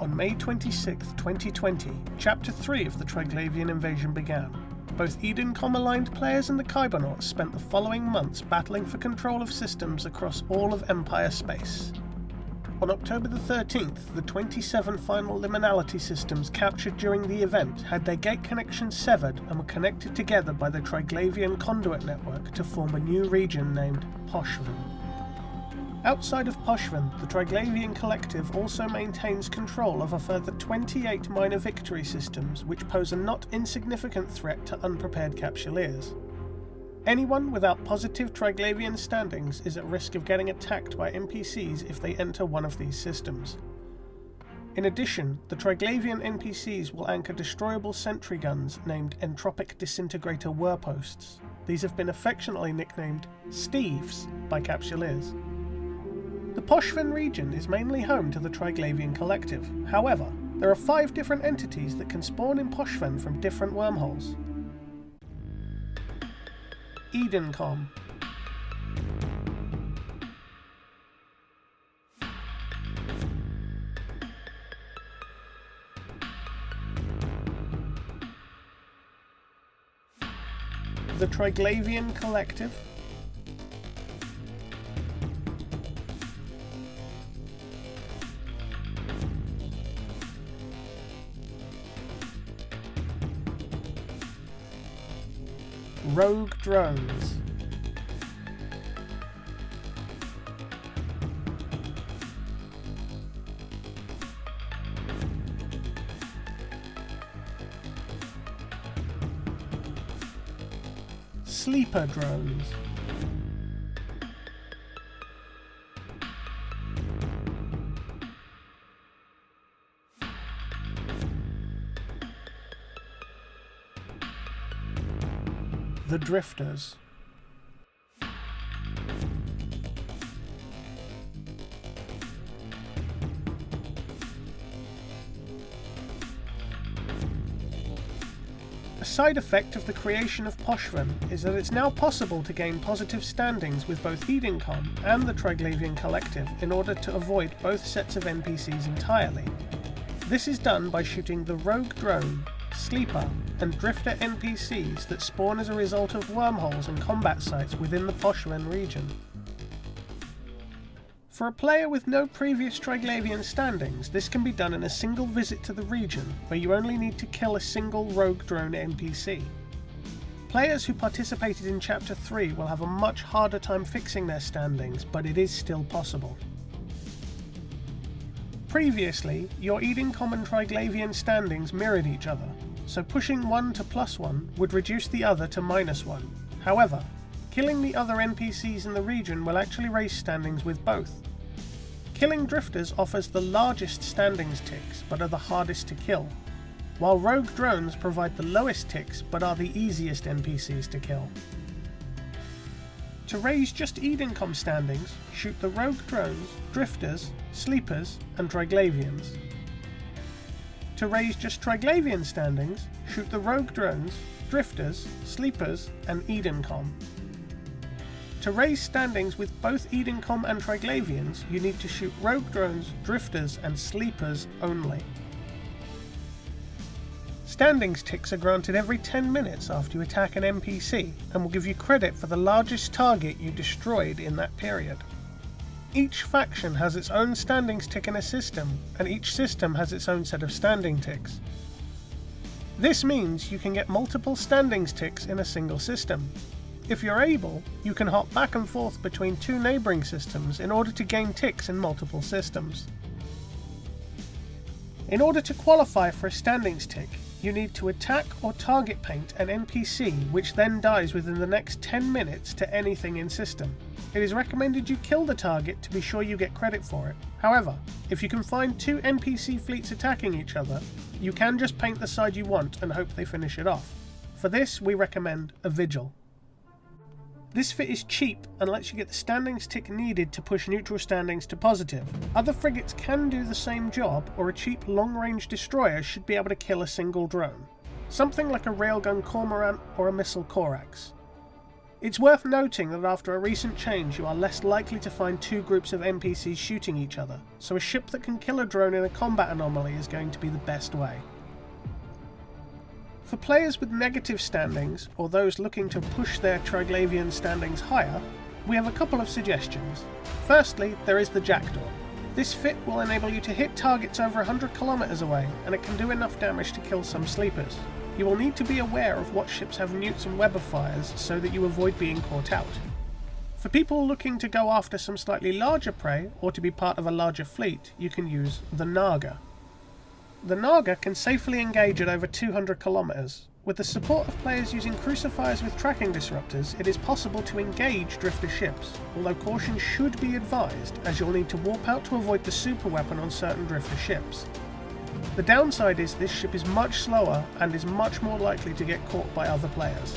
On May 26, 2020, Chapter 3 of the Triglavian invasion began. Both Edencom-aligned players and the Kybernauts spent the following months battling for control of systems across all of Empire space. On October the 13th, the 27 final liminality systems captured during the event had their gate connections severed and were connected together by the Triglavian conduit network to form a new region named Pochven. Outside of Pochven, the Triglavian Collective also maintains control of a further 28 minor victory systems which pose a not insignificant threat to unprepared Capsuleers. Anyone without positive Triglavian standings is at risk of getting attacked by NPCs if they enter one of these systems. In addition, the Triglavian NPCs will anchor destroyable sentry guns named Entropic Disintegrator Warposts. These have been affectionately nicknamed Steves by Capsuleers. The Pochven region is mainly home to the Triglavian Collective. However, there are 5 different entities that can spawn in Pochven from different wormholes. Edencom, the Triglavian Collective, Rogue Drones, Sleeper Drones, the Drifters, a side effect of the creation of Pochven is that it's now possible to gain positive standings with both Edencom and the Triglavian Collective in order to avoid both sets of NPCs entirely. This is done by shooting the Rogue Drone, Sleeper, and Drifter NPCs that spawn as a result of wormholes and combat sites within the Pochven region. For a player with no previous Triglavian standings, this can be done in a single visit to the region, where you only need to kill a single Rogue Drone NPC. Players who participated in Chapter 3 will have a much harder time fixing their standings, but it is still possible. Previously, your Edencom and Triglavian standings mirrored each other, so pushing one to +1 would reduce the other to -1. However, killing the other NPCs in the region will actually raise standings with both. Killing Drifters offers the largest standings ticks, but are the hardest to kill, while Rogue Drones provide the lowest ticks, but are the easiest NPCs to kill. To raise just Edencom standings, shoot the Rogue Drones, Drifters, Sleepers, and Triglavians. To raise just Triglavian standings, shoot the Rogue Drones, Drifters, Sleepers, and Edencom. To raise standings with both Edencom and Triglavians, you need to shoot Rogue Drones, Drifters, and Sleepers only. Standings ticks are granted every 10 minutes after you attack an NPC, and will give you credit for the largest target you destroyed in that period. Each faction has its own standings tick in a system, and each system has its own set of standing ticks. This means you can get multiple standings ticks in a single system. If you're able, you can hop back and forth between 2 neighbouring systems in order to gain ticks in multiple systems. In order to qualify for a standings tick, you need to attack or target paint an NPC which then dies within the next 10 minutes to anything in system. It is recommended you kill the target to be sure you get credit for it. However, if you can find 2 NPC fleets attacking each other, you can just paint the side you want and hope they finish it off. For this, we recommend a Vigil. This fit is cheap and lets you get the standings tick needed to push neutral standings to positive. Other frigates can do the same job, or a cheap long-range destroyer should be able to kill a single drone. Something like a railgun cormorant or a missile corax. It's worth noting that after a recent change you are less likely to find two groups of NPCs shooting each other, so a ship that can kill a drone in a combat anomaly is going to be the best way. For players with negative standings, or those looking to push their Triglavian standings higher, we have a couple of suggestions. Firstly, there is the Jackdaw. This fit will enable you to hit targets over 100 kilometers away, and it can do enough damage to kill some sleepers. You will need to be aware of what ships have newts and Weber fires so that you avoid being caught out. For people looking to go after some slightly larger prey, or to be part of a larger fleet, you can use the Naga. The Naga can safely engage at over 200 kilometers. With the support of players using crucifiers with tracking disruptors, it is possible to engage drifter ships, although caution should be advised, as you'll need to warp out to avoid the super weapon on certain drifter ships. The downside is this ship is much slower and is much more likely to get caught by other players.